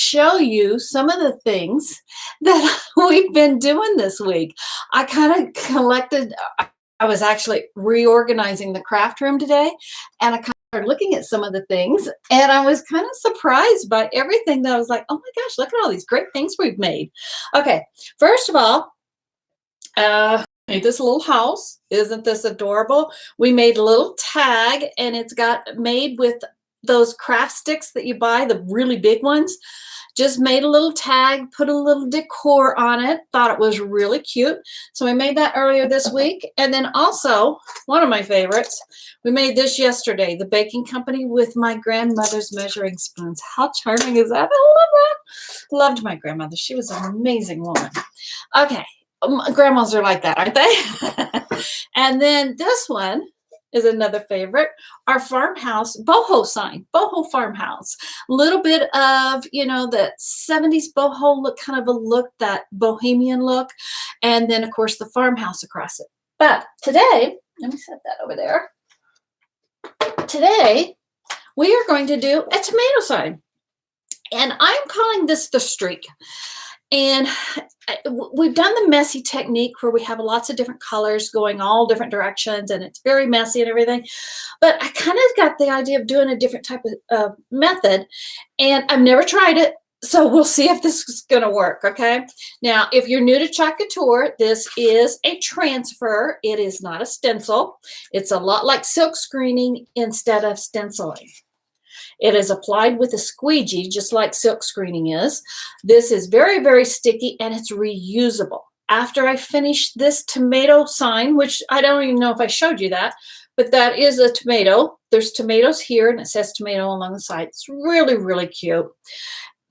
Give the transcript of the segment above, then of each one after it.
show you some of the things that we've been doing this week. I kind of collected, I was actually reorganizing the craft room today, and I kind of started looking at some of the things, and I was kind of surprised by everything that I was like, oh my gosh, look at all these great things we've made. Okay, first of all, made this little house. Isn't this adorable? We made a little tag, and it's got made with those craft sticks that you buy, the really big ones. Just made a little tag, put a little decor on it, thought it was really cute. So we made that earlier this week. And then also, one of my favorites, we made this yesterday, the baking company with my grandmother's measuring spoons. How charming is that? I love that. Loved my grandmother. She was an amazing woman. Okay, grandmas are like that, aren't they? And then this one is another favorite, our farmhouse boho sign, boho farmhouse. A little bit of, that 70s boho look, kind of a look, that bohemian look. And then, of course, the farmhouse across it. But today, let me set that over there. Today, we are going to do a tomato sign. And I'm calling this the streak. And we've done the messy technique where we have lots of different colors going all different directions, and it's very messy and everything. But I kind of got the idea of doing a different type of method, and I've never tried it. So we'll see if this is going to work, okay? Now, if you're new to Chalk Couture, this is a transfer. It is not a stencil. It's a lot like silk screening instead of stenciling. It is applied with a squeegee, just like silk screening is. This is very, very sticky, and it's reusable. After I finish this tomato sign, which I don't even know if I showed you that, but that is a tomato. There's tomatoes here, and it says tomato along the side. It's really, really cute.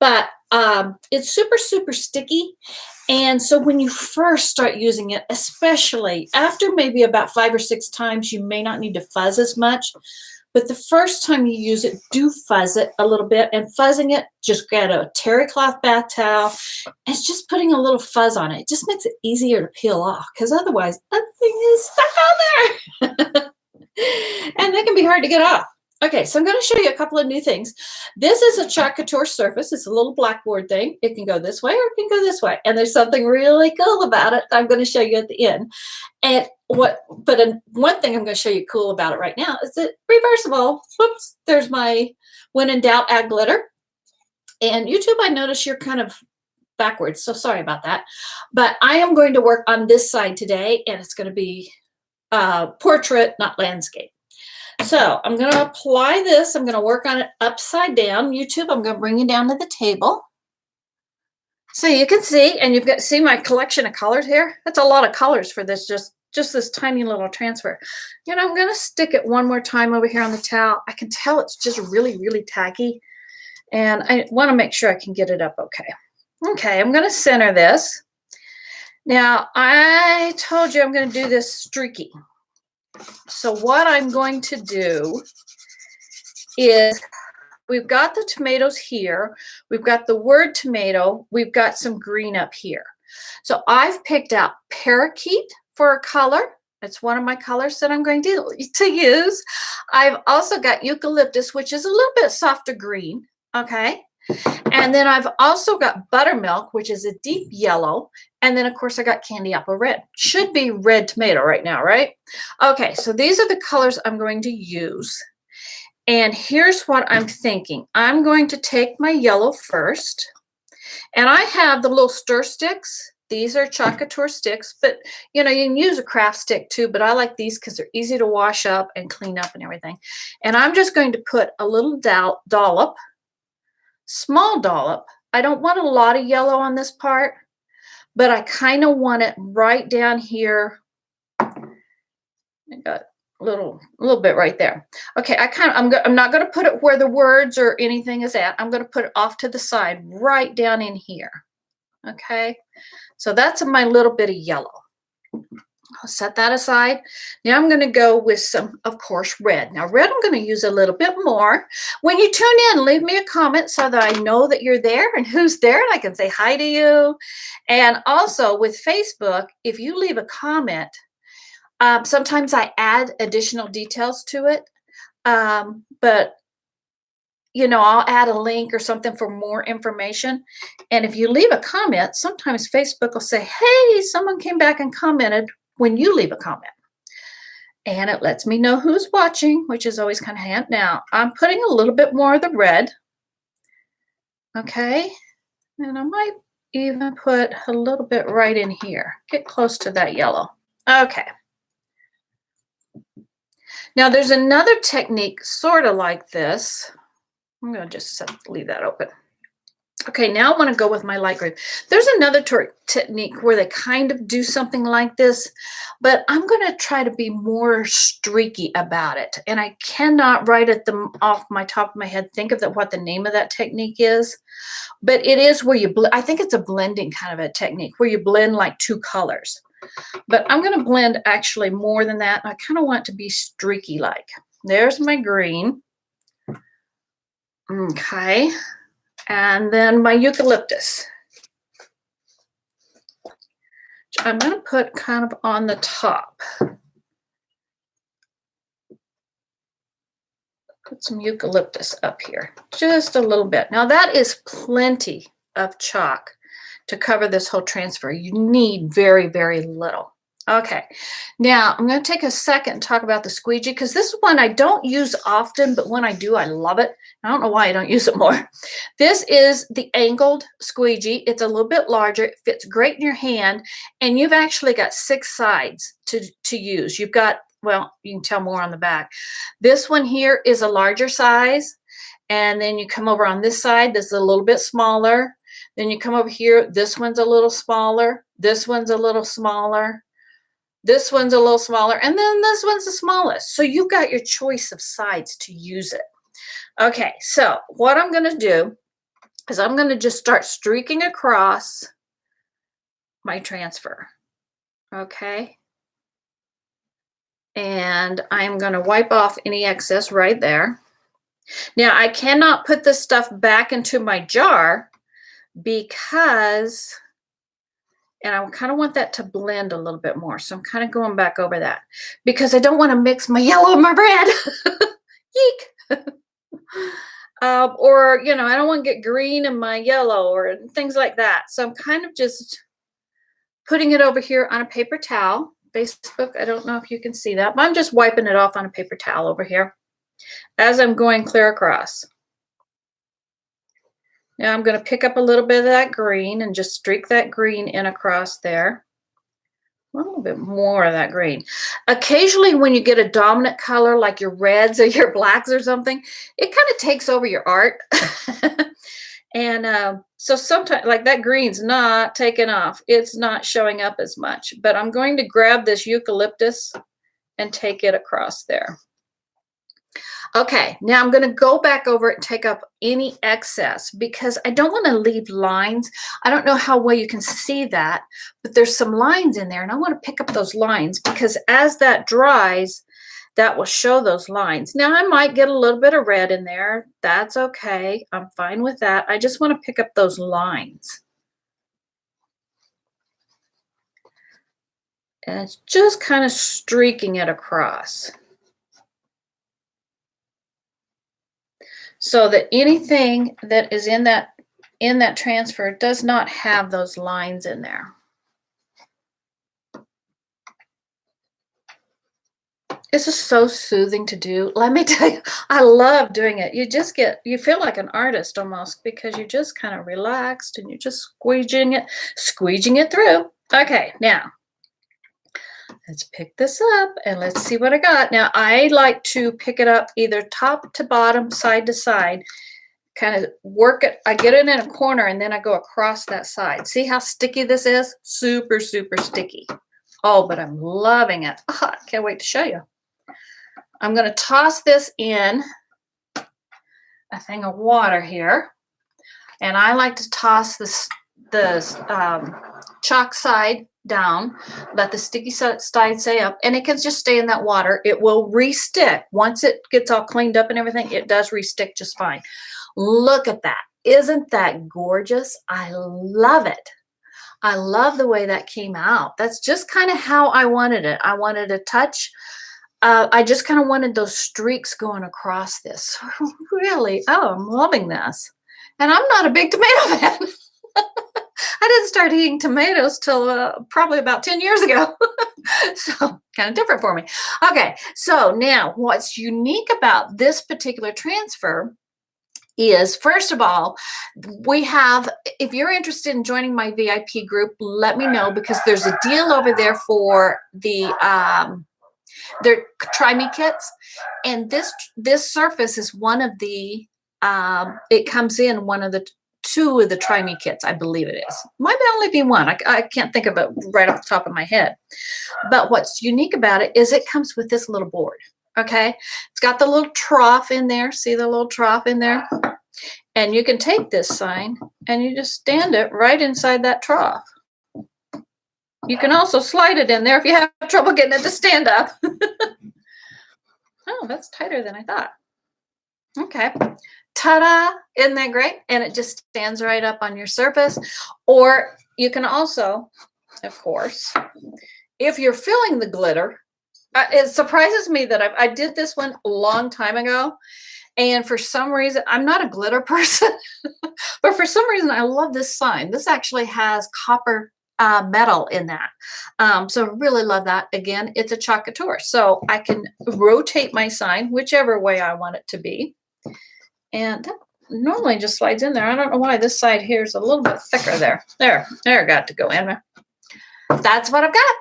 But it's super, super sticky. And so when you first start using it, especially after maybe about 5 or 6 times, you may not need to fuzz as much. But the first time you use it, do fuzz it a little bit. And fuzzing it, just get a terry cloth bath towel. And it's just putting a little fuzz on it. It just makes it easier to peel off, because otherwise, everything is stuck on there. And that can be hard to get off. Okay, so I'm going to show you a couple of new things. This is a Chalk Couture surface. It's a little blackboard thing. It can go this way or it can go this way. And there's something really cool about it that I'm going to show you at the end. And one thing I'm going to show you cool about it right now is it reversible. Whoops, there's my when in doubt, add glitter. And YouTube, I notice you're kind of backwards, so sorry about that. But I am going to work on this side today, and it's going to be portrait, not landscape. So I'm going to apply this. I'm going to work on it upside down. YouTube, I'm going to bring you down to the table. So you can see, and you've got to see my collection of colors here. That's a lot of colors for this, just this tiny little transfer. I'm going to stick it one more time over here on the towel. I can tell it's just really, really tacky. And I want to make sure I can get it up okay. Okay, I'm going to center this. Now, I told you I'm going to do this streaky. So what I'm going to do is, we've got the tomatoes here. We've got the word tomato. We've got some green up here. So I've picked out parakeet for a color. It's one of my colors that I'm going to use. I've also got eucalyptus, which is a little bit softer green. Okay. And then I've also got buttermilk, which is a deep yellow. And then, of course, I got candy apple red. Should be red tomato right now, right? Okay, so these are the colors I'm going to use. And here's what I'm thinking. I'm going to take my yellow first. And I have the little stir sticks. These are Chalk Couture sticks. But, you can use a craft stick too. But I like these because they're easy to wash up and clean up and everything. And I'm just going to put a little dollop. Small dollop. I don't want a lot of yellow on this part, but I kind of want it right down here. I got a little bit right there. Okay, I'm not going to put it where the words or anything is at. I'm going to put it off to the side, right down in here. Okay, so that's my little bit of yellow. I'll set that aside. Now I'm going to go with some, of course, red. Now red I'm going to use a little bit more. When you tune in, leave me a comment so that I know that you're there and who's there, and I can say hi to you. And also with Facebook, if you leave a comment, sometimes I add additional details to it. But I'll add a link or something for more information. And if you leave a comment, sometimes Facebook will say, hey, someone came back and commented when you leave a comment. And it lets me know who's watching, which is always kind of handy. Now, I'm putting a little bit more of the red. Okay. And I might even put a little bit right in here. Get close to that yellow. Okay. Now, there's another technique sort of like this. I'm going to just leave that open. Okay, now I want to go with my light green. There's another technique where they kind of do something like this, but I'm going to try to be more streaky about it. And I cannot right at them off my top of my head think of what the name of that technique is. But it is where you I think it's a blending kind of a technique where you blend like two colors. But I'm going to blend actually more than that. I kind of want it to be streaky like. There's my green. Okay. And then my eucalyptus. I'm going to put kind of on the top. Put some eucalyptus up here, just a little bit. Now that is plenty of chalk to cover this whole transfer. You need very, very little. Okay, now I'm going to take a second and talk about the squeegee because this one I don't use often, but when I do, I love it. I don't know why I don't use it more. This is the angled squeegee. It's a little bit larger. It fits great in your hand, and you've actually got 6 sides to use. You've got, well, you can tell more on the back. This one here is a larger size, and then you come over on this side. This is a little bit smaller. Then you come over here. This one's a little smaller. This one's a little smaller. This one's a little smaller, and then this one's the smallest. So you've got your choice of sides to use it. Okay, so what I'm going to do is I'm going to just start streaking across my transfer. Okay. And I'm going to wipe off any excess right there. Now, I cannot put this stuff back into my jar because... and I kind of want that to blend a little bit more. So I'm kind of going back over that because I don't want to mix my yellow and my red. Eek. Or, I don't want to get green in my yellow or things like that. So I'm kind of just putting it over here on a paper towel. Facebook, I don't know if you can see that, but I'm just wiping it off on a paper towel over here as I'm going clear across. Now I'm going to pick up a little bit of that green and just streak that green in across there. A little bit more of that green. Occasionally when you get a dominant color like your reds or your blacks or something, it kind of takes over your art. And so sometimes like that green's not taking off. It's not showing up as much. But I'm going to grab this eucalyptus and take it across there. Okay, now I'm going to go back over it and take up any excess because I don't want to leave lines. I don't know how well you can see that, but there's some lines in there, and I want to pick up those lines because as that dries, that will show those lines. Now, I might get a little bit of red in there. That's okay. I'm fine with that. I just want to pick up those lines. And it's just kind of streaking it across. So that anything that is in that transfer does not have those lines in there. This is so soothing to do. Let me tell you, I love doing it. You feel like an artist almost because you're just kind of relaxed and you're just squeegeeing it through. Okay, now let's pick this up and let's see what I got. Now, I like to pick it up either top to bottom, side to side, kind of work it. I get it in a corner and then I go across that side. See how sticky this is? Super, super sticky. Oh, but I'm loving it. Oh, I can't wait to show you. I'm going to toss this in a thing of water here. And I like to toss the chalk side down, let the sticky side stay up, and it can just stay in that water. It will re-stick. Once it gets all cleaned up and everything, it does re-stick just fine. Look at that. Isn't that gorgeous? I love it. I love the way that came out. That's just kind of how I wanted it. I wanted a touch I just kind of wanted those streaks going across this. Really, oh, I'm loving this. And I'm not a big tomato fan. I didn't start eating tomatoes till probably about 10 years ago. So kind of different for me. Okay, so now what's unique about this particular transfer is, first of all, we have, if you're interested in joining my VIP group, let me know, because there's a deal over there for the their Try Me kits, and this surface is one of the it comes in one of the two of the Try Me kits, I believe it is. Might only be one. I can't think of it right off the top of my head. But what's unique about it is it comes with this little board. Okay, it's got the little trough in there. See the little trough in there? And you can take this sign and you just stand it right inside that trough. You can also slide it in there if you have trouble getting it to stand up. Oh, that's tighter than I thought. Okay. Ta-da! Isn't that great? And it just stands right up on your surface. Or you can also, of course, if you're filling the glitter, it surprises me that I did this one a long time ago. And for some reason, I'm not a glitter person, but for some reason, I love this sign. This actually has copper metal in that. So I really love that. Again, it's a Chalk Couture. So I can rotate my sign whichever way I want it to be. And that normally just slides in there. I don't know why this side here is a little bit thicker there. There, got to go in. That's what I've got.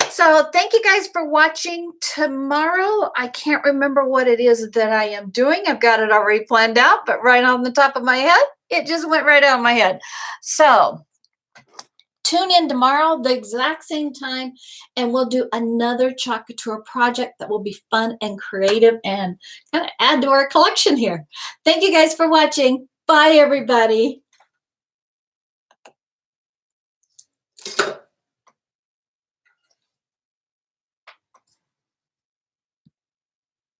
So thank you guys for watching. Tomorrow, I can't remember what it is that I am doing. I've got it already planned out, but right on the top of my head, it just went right out of my head. So tune in tomorrow, the exact same time, and we'll do another Chalk Couture project that will be fun and creative and kind of add to our collection here. Thank you guys for watching. Bye, everybody.